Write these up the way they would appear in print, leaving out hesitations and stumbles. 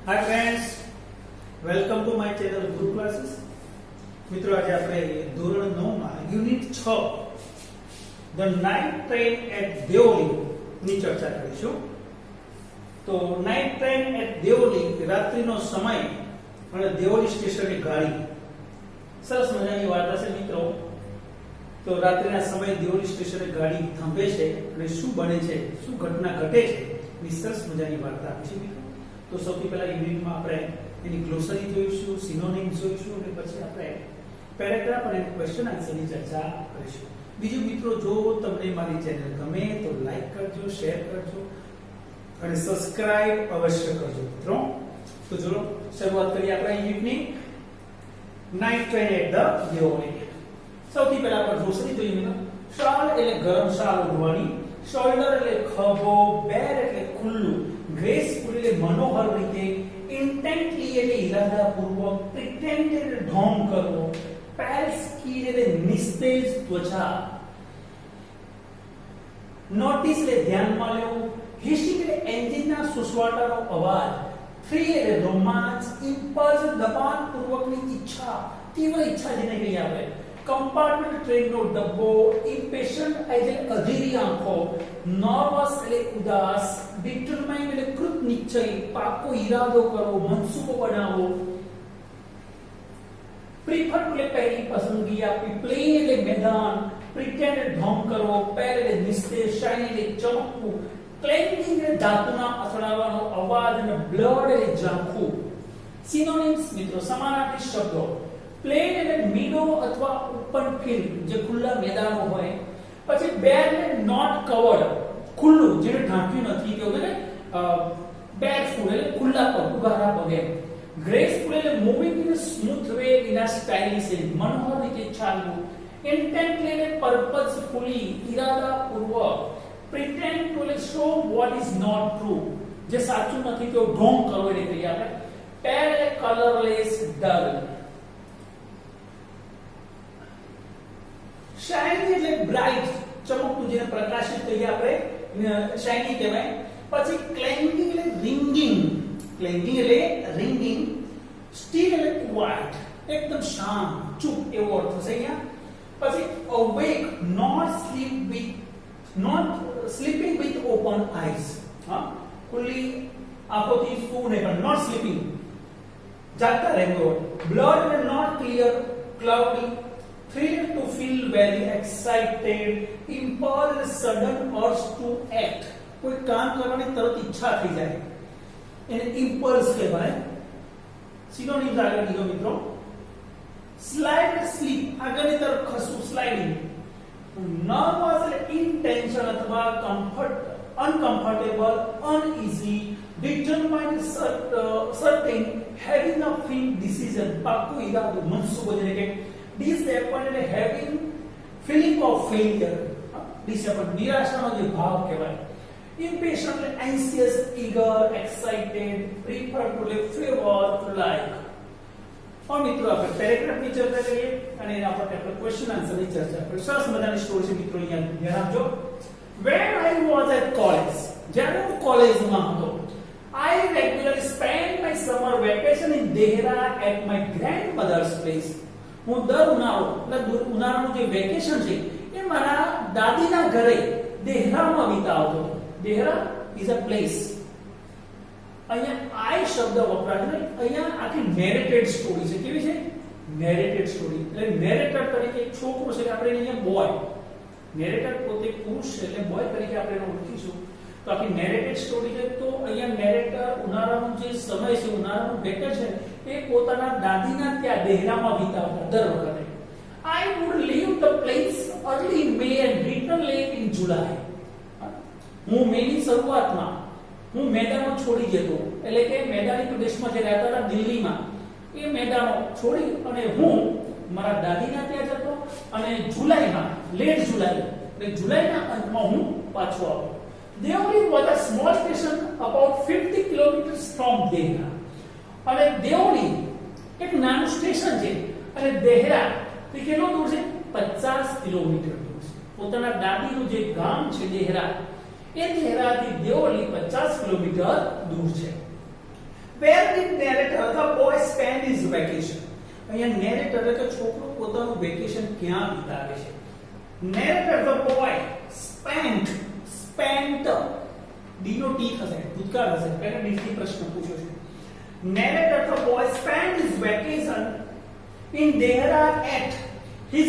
Hi friends, welcome to my channel Guru classes. मित्रों, आज આપણે ધોરણ 9 માં unit 6 the night train at Deoli ની ચર્ચા કરીશું। તો નાઇટ ટ્રેન એટ દેવલી રાત્રિનો સમય અને દેવલી સ્ટેશનની ગાડી સરસ મજાની વાર્તા છે મિત્રો। તો રાત્રિના સમયે દેવલી સ્ટેશનની ગાડી થાંભે છે અને શું બને છે, શું ઘટના ઘટે છે એ સરસ મજાની વાર્તા છે મિત્રો। તો સૌથી પહેલા યુનિટમાં આપણે એની ગ્લોસરી જોઈશું, સિનોનિમ્સ જોઈશું અને પછી આપણે પેરેગ્રાફ અને ક્વેશ્ચન આન્સરની ચર્ચા કરીશું। બીજું મિત્રો, જો તમને મારી ચેનલ ગમે તો લાઈક કરજો, શેર કરજો અને સબસ્ક્રાઇબ અવશ્ય કરજો મિત્રો। તો ચલો શરૂઆત કરીએ આપણા યુનિટની night train at the Deoli. સૌથી પહેલા આપણે ગ્લોસરી જોઈએ મિત્રો। શાલ એટલે ગરમ શાલ ઓઢવાની, શોલ્ડર એટલે ખભો, બેર એટલે ખુલ્લું, ગ્રેસફુલ એટલે મનોહર રીતે, ઇન્ટેન્ટલી એટલે ઇરાદાપૂર્વક, પ્રિટેન્ડ એટલે ઢોંગ કરવો, પેલ સ્કીન એટલે નિસ્તેજ ત્વચા, નોટિસ એટલે ધ્યાનમાં લેવું, હિસિંગ એટલે એન્જિનના સુસવાટાનો અવાજ, થ્રિલ એટલે રોમાંચ, ઇમ્પલ્સ દબાણપૂર્વકની ઈચ્છા, તીવ્ર ઈચ્છા જેને કહીએ આપણે, કમ્પાર્ટમેન્ટ ટ્રેનનો ડબ્બો, ઇમ્પેશન્ટ એટલે અધીરી આંખો, નર્વસ એટલે ઉદાસ, ડિટરમાઇન્ડ એટલે કૃત નિશ્ચય, પાકો ઈરાદો કરો, મનસૂબો બનાવો, પ્રિફર એટલે પહેલી પસંદગી આપવી, પ્લેન એટલે મેદાન, પ્રિટેન્ડ એટલે ઢોંગ કરવો, પેર એટલે નિસ્તેજ, શાઇન એટલે ચમકવું, ક્લેન્જિંગ એટલે ધાતુના અથડાવાનો અવાજ અને બ્લડ એટલે ઝાંખું। સિનોનિમ્સ મિત્રો, સમાનાર્થી શબ્દો। પ્લેન એટલે મીડો અથવા ઓપન ફિલ્ડ, જે ખુલ્લા મેદાનો હોય। પછી બેર એટલે નોટ કવર્ડ, ખુલ્લું, જેને ઢાંક્યું નથી, કે ને બેરફૂટ એટલે ખુલ્લા પગ, ઉઘાડા પગે। ગ્રેસફુલ એટલે moving in a smooth way in a stylish way, મનોહર રીતે ચાલવું। ઇન્ટેન્ટલી એટલે પર્પસફુલી, ઇરાદાપૂર્વક। પ્રિટેન્ડ એટલે show what is not true, જે સાચું નથી તે ઢોંગ કરવો એને કહીએ આપણે। પેર એટલે કલરલેસ, ડલ। શાઇની એટલે બ્રાઇટ, ચમકતું, જેને પ્રકાશિત કહીએ આપણે, શાઇની કહેવાય। પછી ક્લેંગિંગ એટલે રિંગિંગ, ક્લેંગિંગ એટલે રિંગિંગ। સ્ટીલ એટલે ક્વાઇટ, એકદમ શાંત, ચૂપ એવો અર્થ છે અહીંયા। પછી awake, not sleeping with open eyes, હા, ખુલ્લી આંખોથી સૂવું નહીં પણ નોટ સ્લીપિંગ, જાગતા રહેવું। બ્લડ એટલે not clear, cloudy. Thrill to feel very excited, impulse sudden urge to act, કોઈ કામ કરવાની તરત ઈચ્છા થઈ જાય એને impulse કહેવાય। સિનોનિમ્સ આગળ લીધો મિત્રો। સ્લાઇડ સ્લીપ, આગળની તરફ ખસવું, સ્લાઇડિંગ। નર્વસ એટલે ઇન્ટેન્શન અથવા uncomfortable, uneasy, determined, certain, having a firm decision, પાકું ઈરાદો, મનસૂબો, જેને કે disappointed, having feeling of failure, disappointed, નિરાશાનો જે ભાવ કહેવાય। impatient, anxious, eager, excited, prefer to, favor, like। और મિત્રો આપણે પેરેગ્રાફની ચર્ચા કરીએ અને એના પર આપણે ક્વેશ્ચન આન્સરની ચર્ચા કરીએ। સરસ મજાની સ્ટોરી છે મિત્રો, અહીંયા ધ્યાન આપજો। when I was at college, જ્યારે હું કોલેજમાં હતો, I regularly spent my summer vacation in Dehra at my grandmother's place. હું દર ઉનાળાનું જે વેકેશન છે એ મારા દાદીના ઘરે દેહરામાં વિતાવતો હતો। Dehra is a place. અહીંયા આઈ શબ્દ વપરાય છે, અહીંયા આખી નેરેટેડ સ્ટોરી છે। કેવી છે? નેરેટેડ સ્ટોરી। એટલે નેરેટર તરીકે એક છોકરો છે, આપણે અહીંયા બોય, નેરેટર પોતે પુરુષ છે એટલે બોય તરીકે આપણે એને ઓળખીશું। તો આખી નેરેટેડ સ્ટોરી છે। તો અહીંયા નેરેટર ઉનાળાનો જે સમય છે, ઉનાળાનું વેકેશન, એ પોતાના દાદીના ત્યાં દેહરામાં વિતાવતા દર વખતે। I would leave the place early in May and return late in July. હું મેની શરૂઆતમાં હું મેદાનો છોડી જતો, એટલે કે મેદાની પ્રદેશમાં જે રહેતા હતા દિલ્હીમાં, એ મેદાનો છોડી અને હું મારા દાદીના ત્યાં જતો અને જુલાઈમાં, લેટ જુલાઈ એટલે જુલાઈના અંતમાં હું પાછો આવ્યો। Deoli was a small station about 50 kilometers from Dehra. અને દેવલી એક નાનું સ્ટેશન છે અને દેહરા તે કેટલો દૂર છે? 50 કિલોમીટર દૂર છે। પોતાના દાદીનું જે ગામ છે દેહરા, એ દેહરાથી દેવલી 50 કિલોમીટર દૂર છે। Where did narrator the boy spend his vacation? અહીંયા narrator એટલે કે છોકરો પોતાનું વેકેશન ક્યાં વિતાવે છે? Narrator the boy spent D no T થશે, ભૂતકાળ હશે, પહેલા D થી પ્રશ્ન પૂછ્યો છે. Narrator the boy spent his vacation in Dehra at his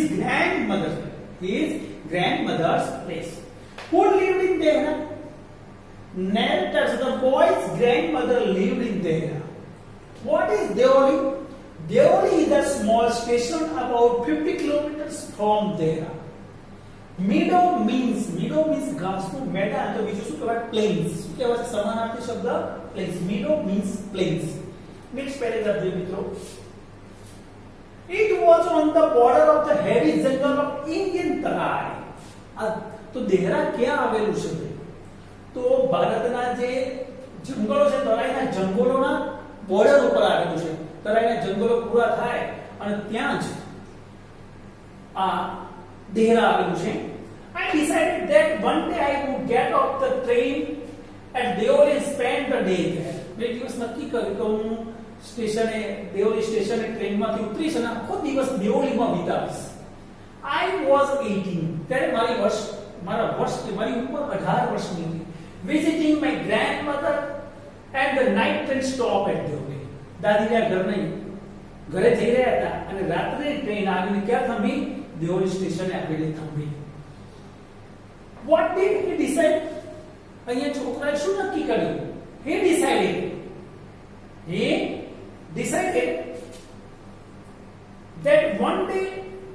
grandmother's place. Who lived in Dehra? Narrator, the boy's grandmother lived in Dehra. What is Deoli? Deoli is a small station about 50 kilometers from Dehra. Meadow means ઘાસ નું મેદાન, તો બીજું શું કહેવાય? plains. શું કહેવાય? સમાનાર્થી શબ્દ plains. Meadow means plains. Next paragraph જોઈએ મિત્રો. It was on the border of the heavy jungle of Indian Tarai. તો દેહરા ક્યાં આવેલું છે? તો ભારતના જે જંગલો છે, તરાઈના જંગલોના બોર્ડર ઉપર આવેલું છે. તરાઈના જંગલો પૂરા થાય અને ત્યાં જ આ દેહરા આવેલું છે. I decided that one day I would get off the train at Deoli and spend the day there. બે દિવસ નક્કી કર્યું કે હું સ્ટેશને દેઓલી સ્ટેશને ટ્રેનમાંથી ઉતરીશ અને આખો દિવસ દેઓલીમાં વિતાવીશ. I was 18. ત્યારે મારી ઉંમર 18 વર્ષની હતી. Visiting my grandmother and the night train stop at Deoli. દાદીના ઘરે જઈ રહ્યા હતા અને રાત્રે ટ્રેન આવીને ક્યાં થંભી? દેઓલી સ્ટેશને આવીને થંભી. What did he decide? અહીંયા છોકરાએ શું નક્કી કર્યું? He decided that one day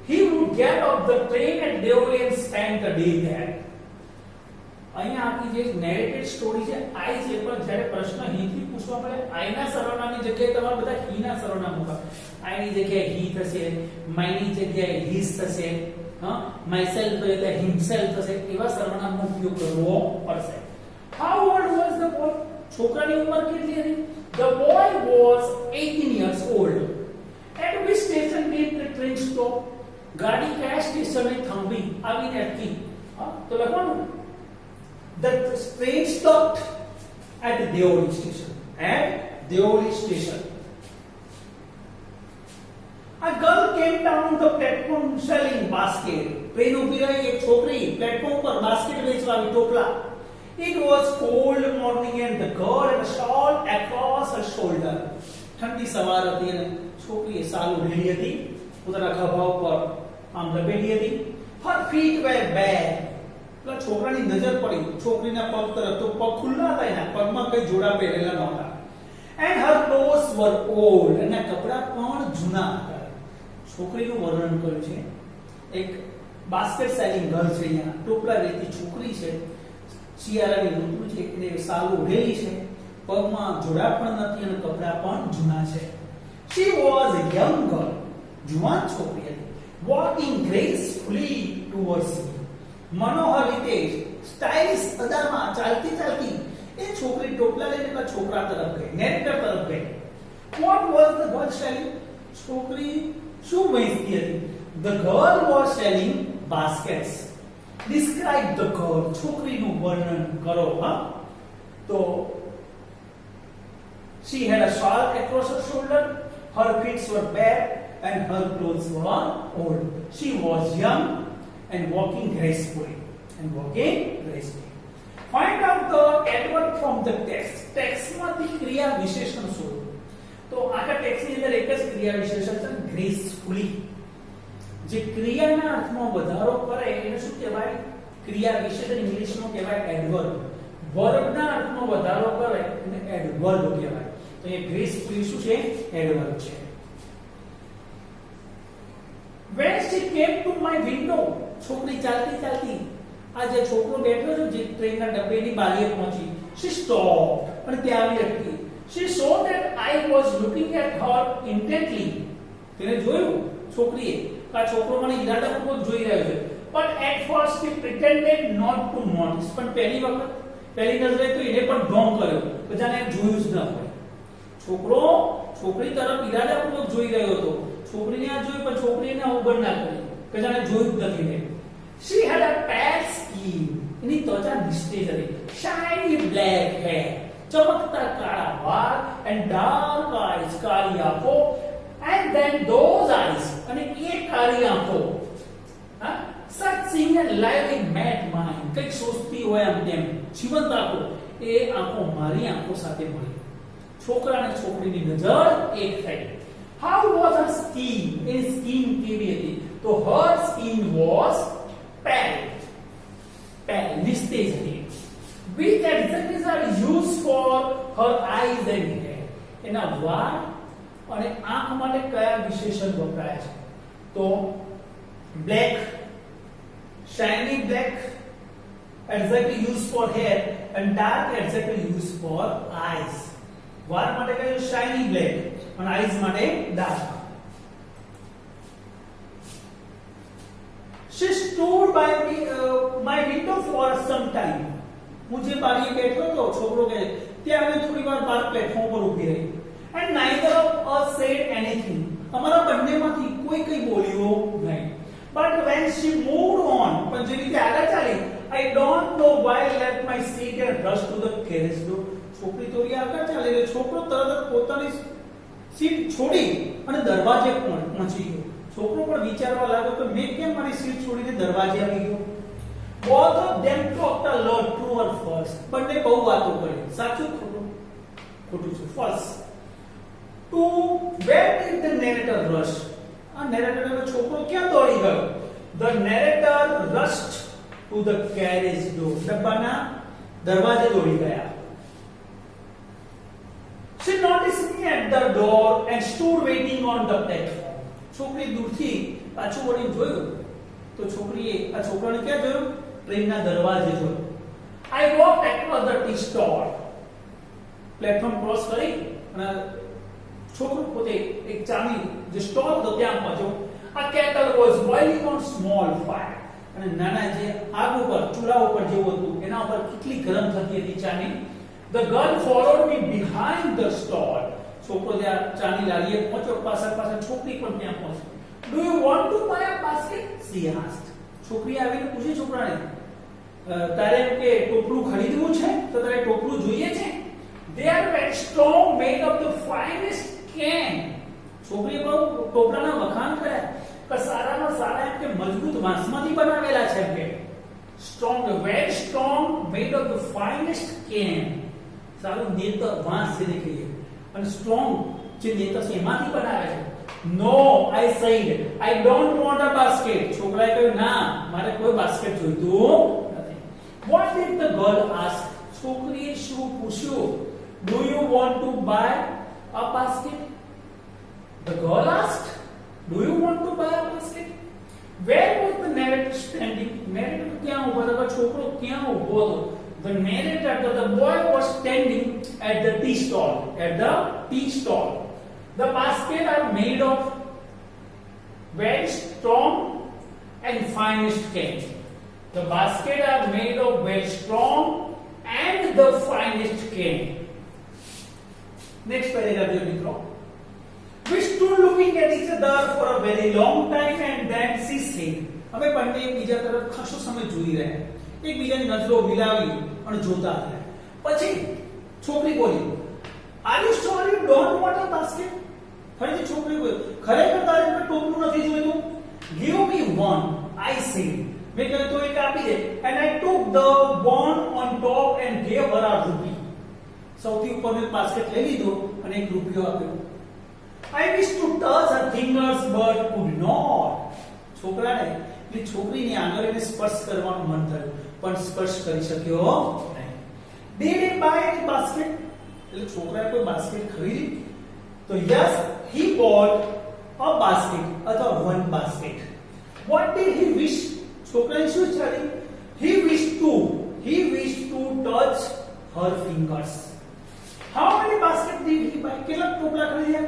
he would get off the train at Deoli and spend the day there. અહીંયા આપણી જે નેરેટેડ સ્ટોરી છે આઈ છે, પણ જ્યારે પ્રશ્ન હી થી પૂછવા પડે આઈના સર્વનામની જગ્યાએ તમારે બધા હીના સર્વનામ મૂકવા. આઈની જગ્યાએ હી થશે, માયની જગ્યાએ હીઝ થશે, માયસેલ્ફ એટલે હિમસેલ્ફ થશે. એવા સર્વનામનો ઉપયોગ કરવો પડશે. How old was the boy? છોકરાની ઉંમર કેટલી હતી? The boy was 18 years old. At which station did the train stop? ગાડી કયા સ્ટેશને થંભી? આવીને અટકી. તો લખવાનું the train stopped at Deoli station. At Deoli station. A girl came down the platform selling basket. Train ઉભી રહી, એક છોકરી પ્લેટફોર્મ પર બાસ્કેટ વેચવા આવી, ટોપલા. It was cold morning and the girl had a shawl across her shoulder. ઠંડી સવાર હતી અને છોકરીએ શાલ ઓઢેલી હતી, પોતાના ખભા ઉપર આમ લપેટી હતી. Her feet were bare. એટલે છોકરાની નજર પડી છોકરીના પગ તરફ, તો પગ ખુલ્લા હતા, એના પગમાં કઈ જોડા પહેરેલા નહોતા. And her clothes were old. એના કપડા પણ જૂના હતા. છોકરીનું વર્ણન કર્યું છે. એક બાસ્કેટ સેલિંગ ગર્લ છે, અહીંયા ટોપલા વેચતી છોકરી છે, શિયાળાની ઋતુ છે, એને સાલ ઓઢેલી છે, પગમાં જોડા પણ નથી અને કપડા પણ જૂના છે. She was a young girl. જુવાન છોકરી હતી. Walking gracefully towards me. મનોહર રીતે સ્ટાઇલિશ અદામાં ચાલતી એ છોકરી ટોપલા લઈને પેલા છોકરા તરફ ગઈ, નેરેટર તરફ ગઈ. What was the girl selling? છોકરી શું વેચતી હતી? The girl was selling baskets. Describe the girl. છોકરીનું વર્ણન કરો. તો she had a shawl across her shoulder, her feet were bare and her clothes were old. She was young and walking gracefully. Find out the adverb from the text. Text માંથી ક્રિયા વિશેષણ શોધો. તો આખા text ની અંદર એક જ ક્રિયા વિશેષણ છે, gracefully. જે ક્રિયાના અર્થમાં વધારો કરે એને શું કહેવાય? ક્રિયા વિશેષણ ઇંગ્લિશમાં કહેવાય એડવર્બ. વર્બના અર્થમાં વધારો કરે એને એડવર્બ કહેવાય. તો એ gracefully શું છે? એડવર્બ છે. When she came to my window, છોકરી ચાલતી આ જે છોકરો બેઠો છે જે ટ્રેનના ડબ્બાની બારીએ પહોંચી, she stopped અને ત્યાં આવી અટકી. She saw that I was looking at her intently. તેને જોયું છોકરીએ કે આ છોકરો મને ઈરાદાપૂર્વક જોઈ રહ્યો છે. But at first she pretended not to notice. પણ પહેલી નજરે તો એને પણ ઢોંગ કર્યો કે જાણે જોયું જ ન હોય. છોકરી તરફ ઈરાદાપૂર્વક જોઈ રહ્યો હતો. છોકરીને આ જોઈ પણ છોકરીને અવગણ ના કરી કે જાણે જોયું જ નથી ને. She had a pale skin. એની ત્વચા નિસ્તેજ હતી. Shiny black hair. ચમકતા કાળા વાળ and dark eyes, કાળી આંખો, and then those eyes, અને એ કાળી આંખો, હા, such seeing and lively mad mind, કઈક સોચતી હોય આમ તેમ જીવંત આંખો, એ આંખો મારી આંખો સાથે મળી. છોકરા અને છોકરીની નજર એક થઈ. How was her skin? Any skin કેવી હતી? તો her skin was pale. Pale, નિસ્તેજ હતી. Which adjectives are used for her eyes and hair? એના વાળ અને આંખ માટે કયા વિશેષણ વપરાય છે? તો black, shiny black adjective used for hair and dark adjective used for eyes. વાળ માટે કયું? shiny black અને eyes માટે dark. She stood by my window for some time. હું જે બારીએ બેઠો હતો, છોકરો કહે, ત્યાં અમે થોડી વાર બહાર પ્લેટફોર્મ પર ઊભી રહી. And neither of us said anything. અમારા બંનેમાંથી કોઈ કંઈ બોલ્યો નહીં. But when she moved on, પણ જે રીતે આગળ ચાલી, I don't know why I left my seat and rushed to the carriage door. છોકરી થોડી આગળ ચાલી રહી, છોકરો તરત જ પોતાની સીટ છોડી અને દરવાજે પહોંચી ગયો. છોકરો પણ વિચારવા લાગ્યો કે મેં કેમ મારી સીટ છોડીને દરવાજે આવી ગયો. Both of them talked a lot, true or false. બંને બહુ વાતો કરી. સાચું ખોટું? ખોટું છે, false. To where did the narrator rush? આ narrator છોકરો ક્યાં દોડી ગયો? The narrator rushed to the carriage door. ડબ્બાના દરવાજે દોડી ગયા. She noticed me at the door and stood waiting on the platform. છોકરી દૂરથી પાછું વળીને જોયું તો છોકરીએ આ છોકરાને ક્યાં જોયું? ટ્રેનના દરવાજે જોયું. I walked across the tea stall. Platform cross કરી અને છોકરો પોતે એક ચાની જે સ્ટોલ હતો ત્યાં પહોંચ્યો. A kettle was boiling on small fire. અને નાના જે આગ ઉપર ચૂલા ઉપર જેવું હતું એના ઉપર કેટલી ગરમ થતી હતી ચાની. The girl followed me behind the stall. છોકરો ત્યાં ચાની લારીએ પહોંચ્યો, પાછળ છોકરી પણ ત્યાં પહોંચી. Do you want to buy a basket? She asked. છોકરી આવીને પૂછે છોકરાને, તારે કે ટોપલું ખરીદવું છે? તો તારે ટોપલું જોઈએ છે? They are very strong, made of the finest can. છોકરીએ બહુ ટોપલાના વખાણ કર્યા કે સારામાં સારા એમ કે મજબૂત વાંસમાંથી બનાવેલા છે એમ કે. Strong, very strong, made of the finest can. સારું નેતર વાંસ જેને કહીએ. અને સ્ટ્રોંગ જે નેતર છે એમાંથી બનાવે છે. No, I said, I don't want a basket. છોકરાએ કહ્યું, ના, મારે કોઈ બાસ્કેટ જોઈતું નથી. What did the girl ask? છોકરીએ શું પૂછ્યું? Do you want to buy a basket? The girl asked, Do you want to buy a basket? Where was the narrator standing? Narrator ક્યાં ઊભો હતો? છોકરો ક્યાં ઊભો હતો? The narrator, the boy was standing at the tea stall. At the tea stall. The baskets are made of very strong and finest cane. The baskets are made of very strong and the finest cane. Next paragraph, dear Mitro. We stood looking at each other for a very long time and then she said. હવે બંને એકબીજા તરફ ખાસો સમય જોઈ રહ્યા, એકબીજાની નજરો મિલાવી અને જોતા રહ્યા. પછી છોકરી બોલી, Are you sure you don't want a basket? ફરીથી છોકરી બોલી, ખરેખર તારે ટોપલું નથી જોઈતું? Give me one, I said. મેં કહ્યું તો એક આપી દે. And I took the one on top and gave her a rupee. સૌથી ઉપર મેં બાસ્કેટ લઈ લીધો અને એક રૂપિયો આપ્યો. I wish to touch her fingers but could not. છોકરાને એટલે છોકરીની આંગળીને સ્પર્શ કરવાનું મન થયું પણ સ્પર્શ કરી શક્યો નહીં. Did he buy any basket? એટલે છોકરાએ કોઈ બાસ્કેટ ખરીદી? તો yes, he bought a basket અથવા one basket. What did he wish? છોકરાએ શું ચાલી? He wished to touch her fingers. How many baskets did he buy? કેટલા ટોપલા ખરીદ્યા?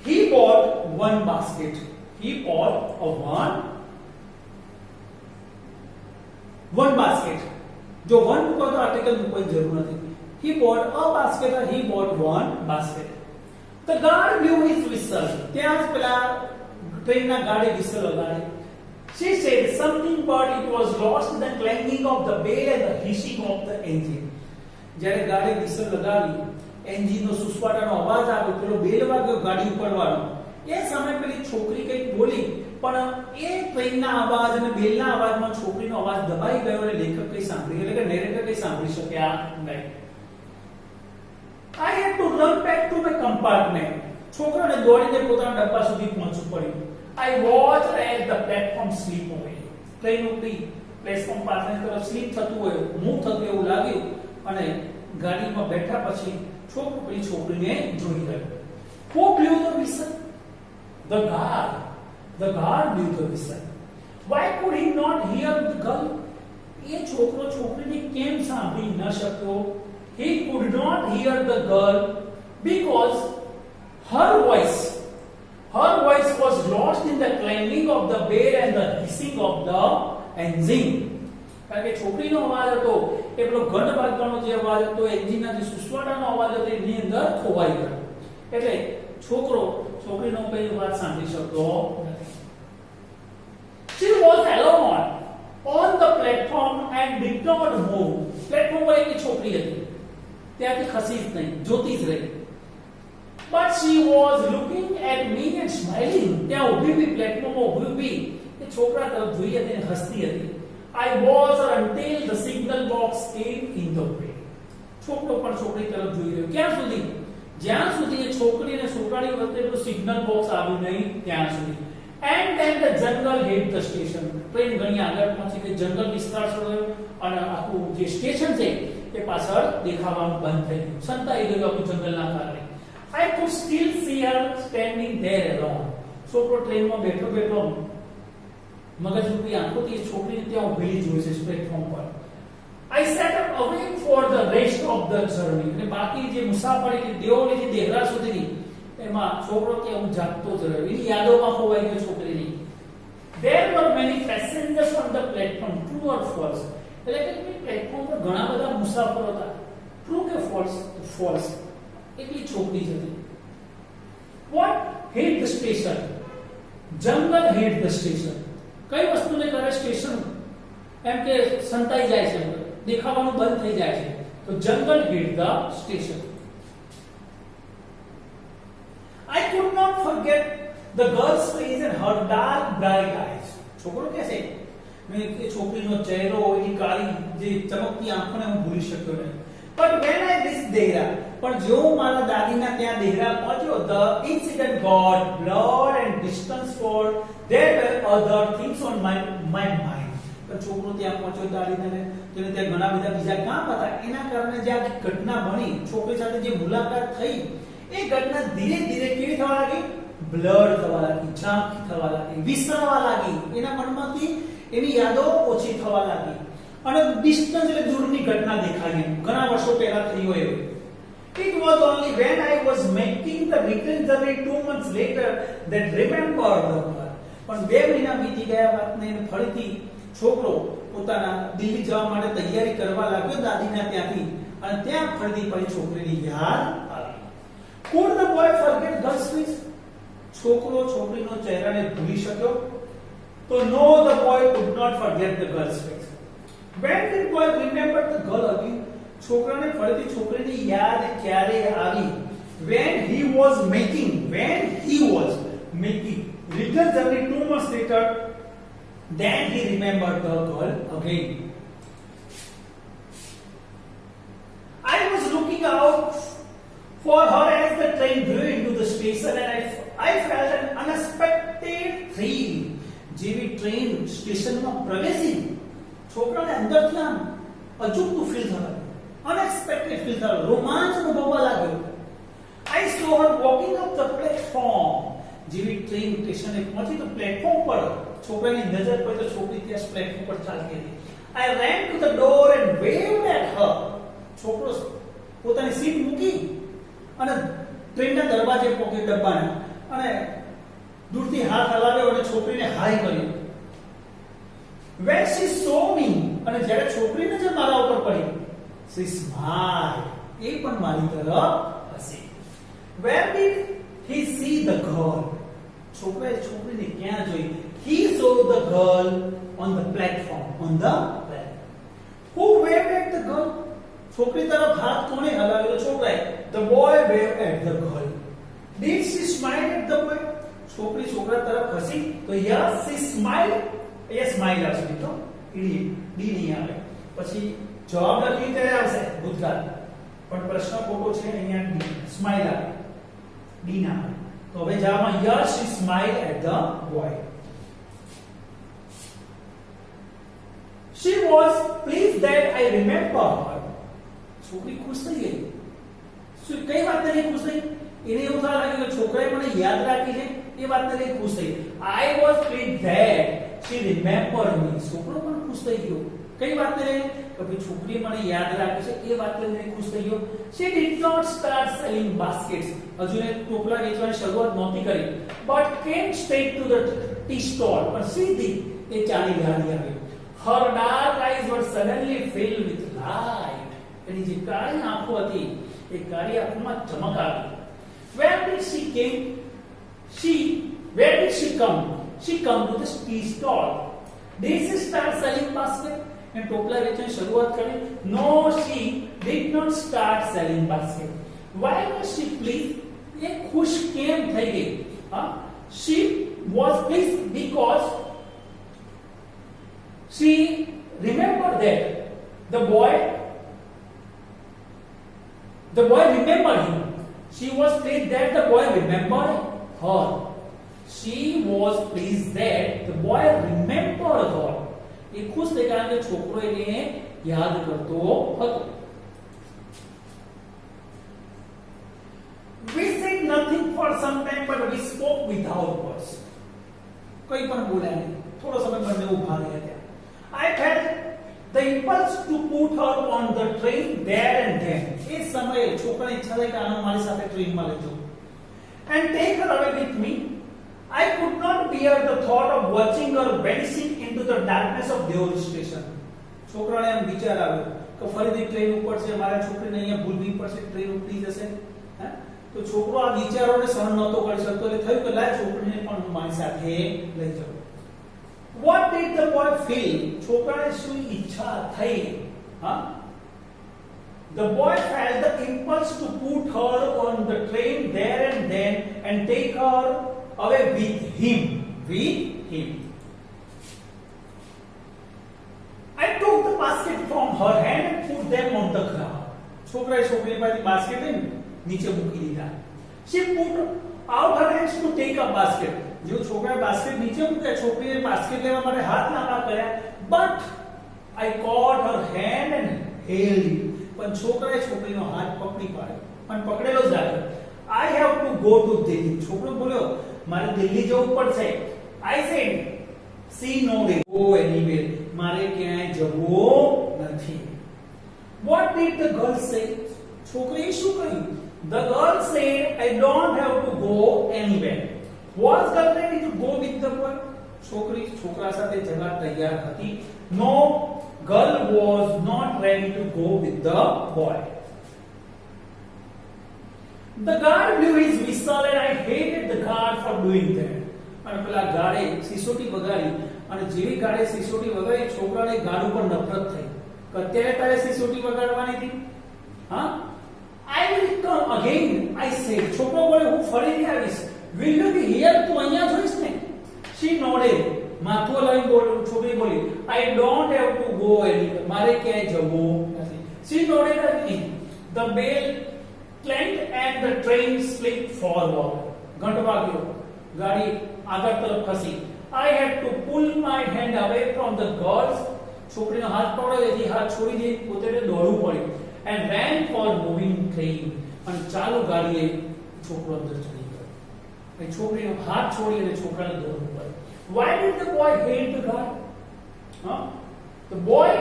He bought one basket. He bought a one basket. जो one મૂકો તો article મૂકવાની જરૂર નથી. He bought a basket or he bought one basket. The guard blew his whistle. ત્યાં જ પેલા ટ્રેનના ગાર્ડે whistle વગાડી. She said something but it was lost in the clanging of the bell and the hissing of the engine. જ્યારે ગાડી whistle લગાવી, એન્જિનનો સુસવાટાનો અવાજ આવ્યો, પેલો બેલ વાગ્યો ગાડી ઉપરવાળો, એ સમયે પેલી છોકરી કંઈક બોલી, પણ એ ટ્રેનના અવાજ અને બેલના અવાજમાં છોકરીનો અવાજ દબાઈ ગયો અને લેખક કંઈ સાંભળી, એટલે કે નેરેટર કંઈ સાંભળી શક્યા નહીં. I had to run back to my compartment. છોકરાને દોડીને પોતાના ડબ્બા સુધી પહોંચવું પડ્યું. I watched as the platform slip away. Train ઉપરી પ્લેટફોર્મ પાછળની તરફ સ્લીપ થતું હોય, મૂવ થતું એવું લાગ્યું, અને ગાડીમાં બેઠા પછી છોકરો પેલી છોકરીને જોઈ રહ્યો. Who blew the whistle? The guard. The guard blew the whistle. Why could he not hear the girl? એ છોકરો છોકરીને કેમ સાંભળી ન શક્યો? He could not hear the girl because her voice was lost in the clanging of the bell and the hissing of the engine. કારણ કે છોકરીનો અવાજ હતો એ પેલો ઘંટ વાગવાનો જે અવાજ હતો, એન્જિનના જે સુસવાટાનો અવાજ હતો એની અંદર ખોવાઈ ગયો, એટલે છોકરો છોકરીનો કોઈ વાત સાંભળી શકતો નથી. She was alone on the platform and did not move. Platform પર એક છોકરી હતી, ત્યાંથી ખસી જ નહીં, જોતી જ રહી. But she was looking at me and smiling. ત્યાં ઊભી બી, પ્લેટફોર્મમાં ઊભી બી એ છોકરા તરફ જોઈ હતી અને હસતી હતી. I was her until the signal box came in the way. છોકરો પણ છોકરી તરફ જોઈ રહ્યો, ક્યાં સુધી? જ્યાં સુધી એ છોકરી અને છોકરાની વચ્ચે પેલું સિગ્નલ બોક્સ આવ્યું નહીં ત્યાં સુધી. And then the jungle hit the station. Train ઘણી આગળ પહોંચી ગઈ, જંગલ વિસ્તાર થયો અને આખું જે સ્ટેશન છે એ પાછળ દેખાવાનું બંધ થઈ ગયું, સંતાઈ ગયું આખું જંગલના કારણે. I could still see her standing there alone. છોકરો ટ્રેનમાં બેઠો બેઠો મગજ રૂપી આંખોથી છોકરીને ત્યાં ઊભી જોઈ છે પ્લેટફોર્મ પર. I sat up awake for the rest of the journey. અને બાકી જે મુસાફરી દેવોની જે દેહરા સુધીની એમાં છોકરો ત્યાં જાગતો જ રહ્યો, એની યાદોમાં ખોવાઈ ગયો છોકરીની. There were many passengers on the platform, true or false? એટલે કે પ્લેટફોર્મ પર ઘણા બધા મુસાફરો હતા. ટ્રુ કે ફોલ્સ? ફોલ્સ. એકલી છોકરી જ હતી. What hit the station? Jungle hit the station. કઈ વસ્તુને કરે સ્ટેશન એમ કે સંતાઈ જાય છે, દેખાવાનું બંધ થઈ જાય છે, તો જંગલ hit the station. I could not forget the girl's face and her dark bright eyes. છોકરો કહે છે મેં એ છોકરીનો ચહેરો, એની કાળી જે ચમકતી આંખોને હું ભૂલી શક્યો નહીં. But when I reached Dehra, પણ જો મારા દાદીના ત્યાં દેહરા પહોંચ્યો, the incident got blurred and distance for there were other things on my mind. પણ છોકરો ત્યાં પહોંચ્યો દાદીને, તેને ત્યાં ઘણા બધા બીજા કામ હતા, એના કારણે જે આ ઘટના બની, છોકરી સાથે જે મુલાકાત થઈ, એ ઘટના ધીરે ધીરે કેવી થવા લાગી? બ્લર થવા લાગી, ઝાંખી થવા લાગી, વિસરવા લાગી, એના મનમાંથી એની યાદો ઓછી થવા લાગી, અને ડિસ્ટન્સ એટલે દૂરની ઘટના દેખાઈ, ઘણા વર્ષો પહેલા થઈ હોય એવું. It was only when I was making the return journey 2 months later that remembered the girl. પણ 2 મહિના વીતી ગયા વાતને ફરીથી છોકરો પોતાના દિલ્હી જવા માટે તૈયારી કરવા લાગ્યો દાદીના ત્યાંથી, અને ત્યાં ફરીથી પડી છોકરીની યાદ આવી. Could the boy forget girl's face? છોકરો છોકરીનો ચહેરાને ભૂલી શક્યો? તો no, the boy could not forget the girl's face. When did boy remember the girl again? છોકરાને ફરીથી છોકરીની યાદ ક્યારે આવી? When he was making return journey 2 months later, then he remembered the girl again. I was looking out for her as the train drew into the station, and I felt an unexpected thrill. જેવી train સ્ટેશનમાં પ્રવેશી, છોકરાને અંદરથી આમ અજુગતું feel થયું, unexpected feel થયું, રોમાંચ અનુભવવા લાગ્યો. I saw her walking up the platform. જેવી ટ્રેન સ્ટેશને પહોંચી તો પ્લેટફોર્મ પર છોકરાની નજર પડી તો છોકરી ત્યાં પ્લેટફોર્મ પર ચાલતી હતી. I ran to the door and waved at her. છોકરો પોતાની સીટ મૂકી અને ટ્રેનના દરવાજે પહોંચ્યો, ડબ્બાના, અને દૂરથી હાથ હલાવ્યો અને છોકરીને હાય કર્યો. When she saw me, અને જ્યારે છોકરી નજર મારા ઉપર પડી, she smiled. એ પણ મારી તરફ હસી. Where did he see the girl? છોકરાએ છોકરીને ક્યાં જોઈ? He saw the girl on the platform. Who waved at the girl? છોકરી તરફ હાથ કોણે હલાવ્યો? છોકરાએ. The boy waved at the girl. Did she smile at the boy? છોકરી છોકરા તરફ હસી? તો yes, she smiled. A smile આવશે મિત્રો. ડી નહીં આવે. પછી જવાબ લખી ત્યારે આવશે ભૂતકાળ. પણ પ્રશ્ન ખોટો છે અહીંયા ડી સ્માઈલ આવે. ડી ના આવે. તો હવે જવાબમાં yes, she smiled at the boy. She was pleased that I remember her. છોકરી ખુશ થઈ ગઈ. શું કઈ વાતને લઈને ખુશ થઈ? એને એવું થવા લાગ્યું કે છોકરાએ મને યાદ રાખી છે, એ વાતને લઈને ખુશ થઈ. I was pleased that she remembered me. છોકરો પણ ખુશ થઈ ગયો. કઈ વાતને લઈને? કે ભાઈ છોકરીએ મને યાદ રાખી છે, એ વાતને લઈને ખુશ થઈ ગયો. She did not start selling baskets. હજુ એને ટોપલા વેચવાની શરૂઆત નહોતી કરી. But came straight to the tea stall. પણ સીધી એ ચાની ગાડી આવી. Her dark eyes were suddenly filled with light. એની જે કાળી આંખો હતી, એ કાળી આંખોમાં ચમક આવી. Where did she come? She come to the tea stall. Did she start selling basket? And ટોપલા વેચવાની શરૂઆત કરી? No, she did not start selling basket. Why was she pleased? એ ખુશ કેમ થઈ ગઈ? She was pleased because she remembered that the boy remembered him. She was pleased that the boy remembered her. She was pleased that the boy remembered her. એ ખુશ થઈ કારણ કે છોકરો એને યાદ કરતો હતો. We said nothing for some time, but we spoke without words. કઈ પણ બોલ્યા નહીં. થોડો સમય બંને ઊભા રહ્યા ત્યાં. I felt the impulse to put her on the train there and then. એ સમયે છોકરાની ઈચ્છા થઈ કે આને મારી સાથે ટ્રેનમાં લઈ જાઉં. And take her away with me. I could not bear the thought of watching her vanishing into the darkness of Deori station. છોકરાને એમ વિચાર આવ્યો કે ફરીથી ટ્રેન ઉપડશે, મારા છોકરીને અહીંયા ભૂલવી પડશે, ટ્રેન ઉપડી જશે. તો છોકરો આ વિચારોને સહન નહોતો કરી શકતો, એટલે થયું કે લાય છોકરીને પણ હું મારી સાથે લઈ જાઉં. What did the boy feel? છોકરાને શું ઈચ્છા થઈ? The boy felt the impulse to put her on the train there and then and take her away with him. I took the basket from her hand and put them on the ground. છોકરાએ છોકરી પાસેથી basket લઈને નીચે મૂકી દીધા. She put out her hands to take a basket. જો છોકરાએ basket નીચે મૂક્યા, છોકરીએ બાસ્કેટ લેવા માટે હાથ લાંબા કર્યા. But I caught her hand and held it. પણ છોકરાએ છોકરીનો હાથ પકડી પાડ્યો, પણ પકડેલો જ રાખ્યો. I have to go to Delhi. છોકરો બોલ્યો મારે દિલ્હી જવું પડશે. I said she nodded. Go anywhere. મારે ક્યાંય જવું નથી. What did the girl say? છોકરીએ શું કહ્યું? The girl said I don't have to go anywhere. Was girl ready to go with the boy? છોકરી છોકરા સાથે જવા તૈયાર હતી? No, girl was not ready to go with the boy. The guard blew his whistle and I hated the guard for doing that. અને પેલા ગાડે સિસોટી વગાડી, અને જેવી ગાડે સિસોટી વગાડી છોકરાને ગાડ ઉપર નફરત થઈ કે અત્યારે તારે સિસોટી વગાડવાની હતી. I will come again, I said. છોકરો બોલે હું ફરીથી આવીશ. Will you be here? તું અહીંયા જોઈશ ને? She nodded. માથું હલાવીને બોલી છોકરી બોલી I don't have to go anywhere. મારે ક્યાંય જવું નથી. She nodded again. The bell clanged and the train slipped forward. ઘંટ વાગ્યો, ગાડી આગળ તરફ ખસી. I had to pull my hand away from the girls. છોકરીનો હાથ પકડ્યો, એથી હાથ છોડી દે, પોતે દોડવું પડ્યું. And ran for moving train. અને ચાલુ ગાડીએ છોકરો અંદર ચડી ગયો. એ છોકરીનો હાથ છોડી અને છોકરાને દોડવું પડ્યું. Why did the boy hate the guard? The boy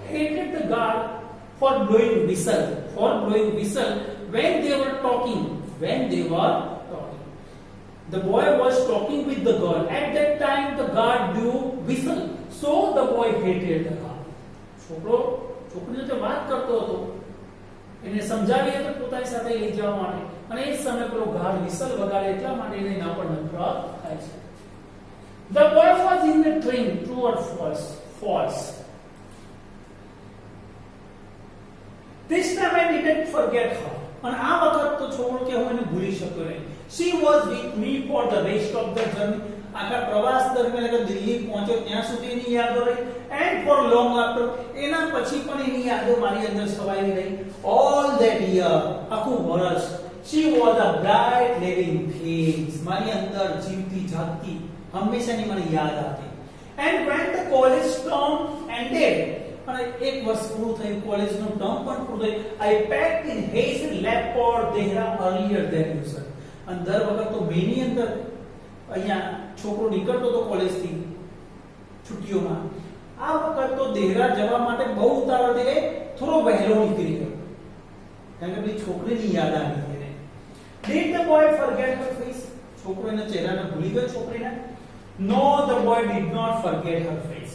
hated the guard for blowing whistle. When they were talking. The boy was talking with the girl. At that time the guard blew whistle. So the boy hated the guard. છોકરો છોકરી સાથે વાત કરતો હતો, એને સમજાવી હતો પોતાની સાથે લઈ જવા માટે, અને એ સમય પેલો ગાર્ડ વિસલ વગાડે એટલા માટે એને ના પણ નફરત થાય છે. The boy was in the train. True or false? False. This time I didn't forget her. અને આ વખત તો છોકરો કે હું એને ભૂલી શક્યો નહીં. She was with me for the rest of the journey. આખા પ્રવાસ દરમિયાન એટલે દિલ્હી પહોંચ્યો ત્યાં સુધી એની યાદો રહી. And for long after, એના પછી પણ એની યાદો મારી અંદર છવાયેલી રહી. All that year, આખું વર્ષ, she was a bright living thing. મારી અંદર જીવતી જાગતી હંમેશાની મને યાદ આવતી. And when the college term ended, અને એક વર્ષ પૂરું થયું, કોલેજનું ટર્મ પણ પૂરું થયું, I packed in haste left for Dehra earlier than usual. અને દર વખત તો મેની અંદર અહીંયા છોકરો નીકળતો તો કોલેજથી છુટ્ટીઓમાં, આ વખત તો દેહરા જવા માટે બહુ ઉતાવળ થઈ ગઈ, થોડો વહેલો નીકળી ગયો કારણ કે પેલી છોકરીની યાદ આવી ગઈ એને. Did the boy forget her face? છોકરો એના ચહેરાને ભૂલી ગયો છોકરીને? No, the boy did not forget her face.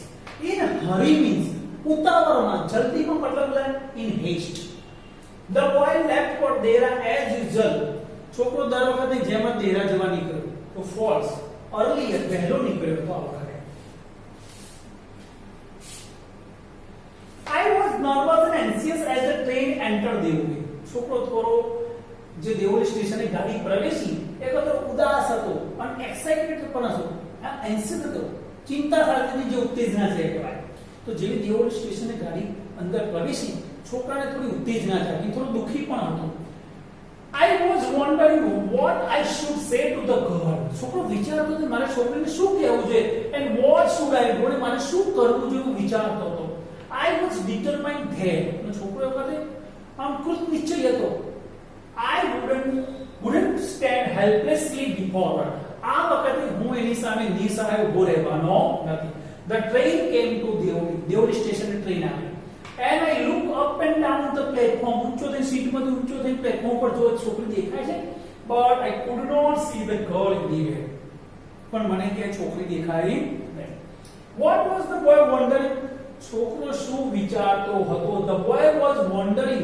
In hurry means ઉતાવળમાં, જલ્દીમાં મતલબ in haste. The boy left for Dehra as usual. છોકરો દર વખતે જેમ જ દેહરા જવા નીકળ્યો તો false. Earlier વહેલો નીકળ્યો તો આ વખતે. I was nervous and anxious as the train entered Deoli. છોકરો થોડો જે દેઓલી સ્ટેશને ગાડી પ્રવેશી એ વખતે ઉદાસ હતો અને એક્સાઇટેડ પણ હતો. આ એન્સિયસ હતો, ચિંતા સાથેની જે ઉત્તેજના છે કહેવાય. તો જેવી દેઓલી સ્ટેશને ગાડી અંદર પ્રવેશી છોકરાને થોડી ઉત્તેજના જાગી, થોડો દુખી પણ હતો. I was wondering what I should say to the girl. છોકરો વિચારતો હતો મારે છોકરીને શું કહેવું જોઈએ and what should I do, મારે શું કરવું જોઈએ વિચારતો હતો. I was determined that, છોકરો વખતે આમ કૃત નિશ્ચય હતો. I wouldn't stand helplessly before her. આ વખતે હું એની સામે નિસહાય ઊભો રહેવાનો નથી. The train came to Deoli station. Train આવી and I look up and down the platform. ઊંચો થઈને સીટમાંથી ઊંચો થઈને પ્લેટફોર્મ પર જો છોકરી દેખાય છે, but I could not see the girl anywhere. પણ મને કે છોકરી દેખાઈ નહીં. What was the boy wondering? છોકરો શું વિચારતો હતો? The boy was wondering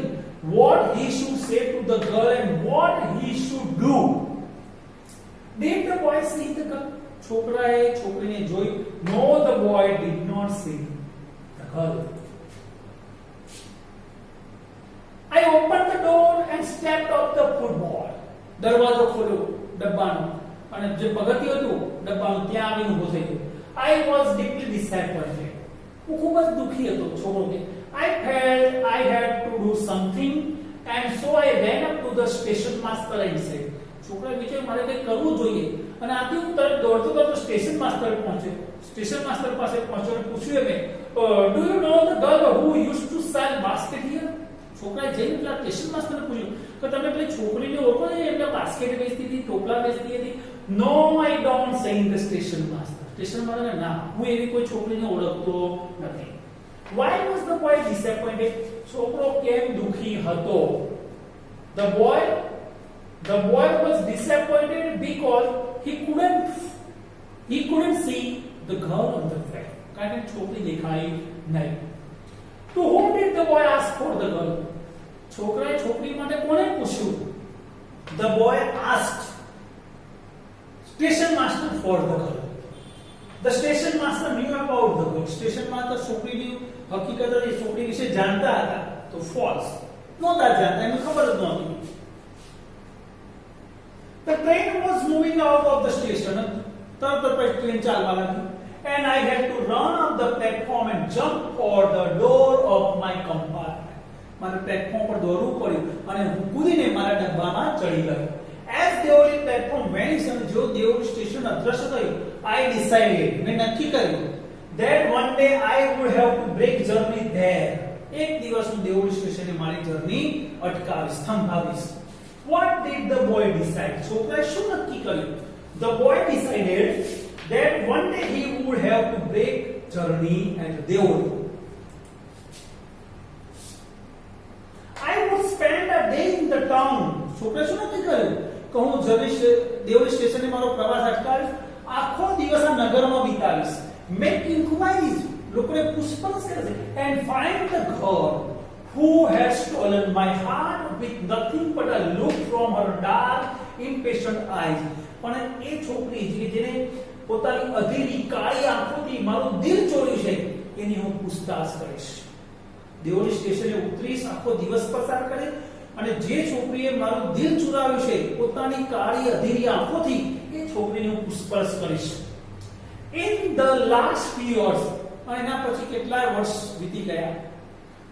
what he should say to the girl and what he should do. Did the boy see the girl? છોકરાએ છોકરીને જોઈ? No, the boy did not see the girl. I opened the door and stepped off the footboard. દરવાજો ખોલ્યો ડબ્બાનો અને જે પગથિયું હતું ડબ્બાનું ત્યાં આવીને ઊભો થઈ ગયો. I was deeply disappointed. હું ખૂબ જ દુખી હતો. છોકરો કે I felt I had to do something and so I ran up to the station master and said. છોકરાએ વિચાર્યું મારે કંઈક કરવું જોઈએ અને આથી હું તરત દોડતો સ્ટેશન માસ્ટર પહોંચ્યો. સ્ટેશન માસ્ટર પાસે પહોંચ્યો અને પૂછ્યું કે do you know the girl who used to sell basket here? છોકરાએ જઈને પેલા સ્ટેશન માસ્ટરને પૂછ્યું કે તમે પેલી છોકરીને ઓળખો છો એમને બાસ્કેટ વેચતી હતી, ટોપલા વેચતી હતી? No, I don't, saying the station master. Station master ના, હું એવી કોઈ છોકરીને ઓળખતો નથી. Why was the boy disappointed? છોકરો કેમ દુખી હતો? The boy was disappointed because he couldn't see the girl on the platform. કારણ કે છોકરી દેખાઈ નહીં. To whom did the boy ask for the girl? છોકરાએ છોકરી માટે કોને પૂછ્યું? The boy asked station master for the girl. The station master knew about the girl. Station master છોકરીની હકીકત એ છોકરી વિશે જાણતા હતા તો false. નહોતા જાણતા, એમને ખબર જ નહોતી. The train was moving out of the station. તરત જ ટ્રેન ચાલવા લાગી. And I had to run up the platform and jump for the door of my compartment. મારે પ્લેટફોર્મ પર દોડવું પડ્યું અને હું કૂદીને મારા ડબ્બામાં ચડી ગયો. As Deoli platform vanished, અને જો દેઓલી સ્ટેશન અદ્રશ્ય થયું, I decided, મેં નક્કી કર્યું that one day I would have to break journey there. એક દિવસ હું દેઓલી સ્ટેશને મારી journey અટકાવીશ, થંભાવીશ. What did the boy decide? છોકરાએ શું નક્કી કર્યું? The boy decided that one day he would have to break journey at Deoli. I would spend a day in the town. છોકરાએ શું નક્કી કર્યું કે હું દેઓલી સ્ટેશને મારો પ્રવાસ અટકાવીશ, આખો દિવસ આ નગરમાં વિતાવીશ. Make inquiries, લોકોને પૂછપરછ કરે and find the girl who has stolen my heart with nothing but a look from her dark, impatient eyes. પણ એ છોકરી જેને પોતાની અધીરી કાળી આંખોથી મારું દિલ ચોર્યું છે એની હું પૂછતાછ કરીશ. દેવોલી સ્ટેશને ઉતરીશ, આખો દિવસ પસાર કરે અને જે છોકરીએ મારું દિલ ચુરાવ્યું છે પોતાની કાળી અધીરી આંખોથી એ છોકરીને હું પુષ્પર્શ કરીશ. In the last few years, એના પછી કેટલાય વર્ષ વીતી ગયા.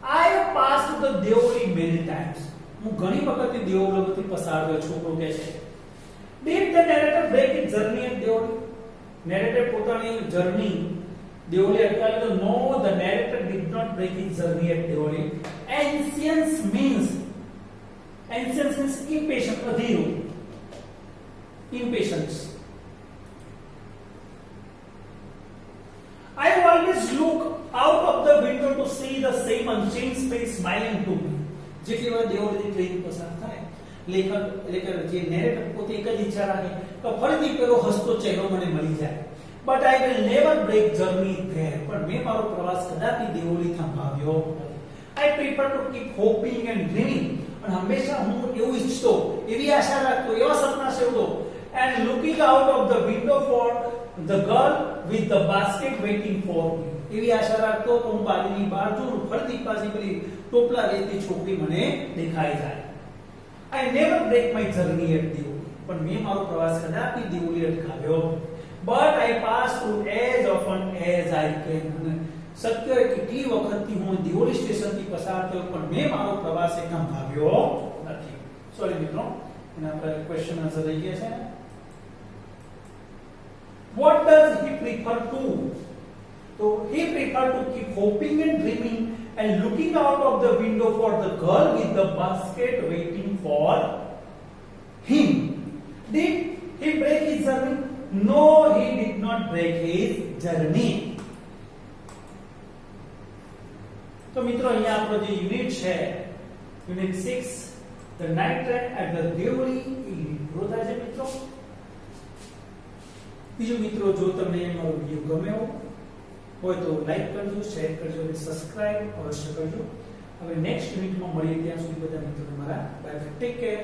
I have passed the Deoli many times. હું ઘણી વખત દેવોલીથી પસાર થયો. છોકરો કહે છે. Did the narrator break his journey at Deoli? Narrator પોતાની જર્ની દેવોલી અટકાવી તો no, the narrator did not break his journey at Deoli. Ancients means impatient, adhiru, impatience. I always look out of the window to see the same unchanged face smiling to me. જેટલી વાર Deoli train પસાર થાય, લેખક જે narrator પોતે એક જ ઈચ્છા રાખે કે ફરીથી પેલો હસતો ચહેરો મને મળી જાય. But I will never break journey there. પણ મેં મારો પ્રવાસ કદાપી દેવોલી થંભાવ્યો નથી. I prefer to keep hoping and dreaming. પણ હંમેશા હું એવું ઈચ્છતો, એવી આશા રાખતો, એવા સપના સેવતો, and looking out of the window for the girl with the basket waiting for me. એવી આશા રાખતો કે હું બારીની બહાર જોઉં, ફરતી પાછી પેલી ટોપલા લેતી છોકરી મને દેખાઈ જાય. I never break my journey at Deoli. પણ મેં મારો પ્રવાસ કદાપી Deoli અટકાવ્યો. But I pass through as often as I can. શક્ય કેટલી વખતથી હું દેવોલી સ્ટેશનથી પસાર થયો પણ મેં મારો પ્રવાસ એકદમ ભાવ્યો નથી. સોરી મિત્રો, એના પર ક્વેશ્ચન આન્સર રહી ગયા છે. What does he prefer to? So he prefer to keep hoping and dreaming and looking out of the window for the girl with the basket waiting for him. Did he break his journey? No, he did not break his journey. તો મિત્રો અહીંયા આપણો જે unit છે, unit 6, the night train at the Deoli, પૂરો થાય છે મિત્રો. બીજું મિત્રો, જો તમને મારો વિડિયો ગમ્યો હોય તો લાઈક કરજો, શેર કરજો અને સબસ્ક્રાઇબ અવશ્ય કરજો. હવે નેક્સ્ટ યુનિટમાં મળીએ, ત્યાં સુધી બધા મિત્રોને મારા બાય, ટેક કેર.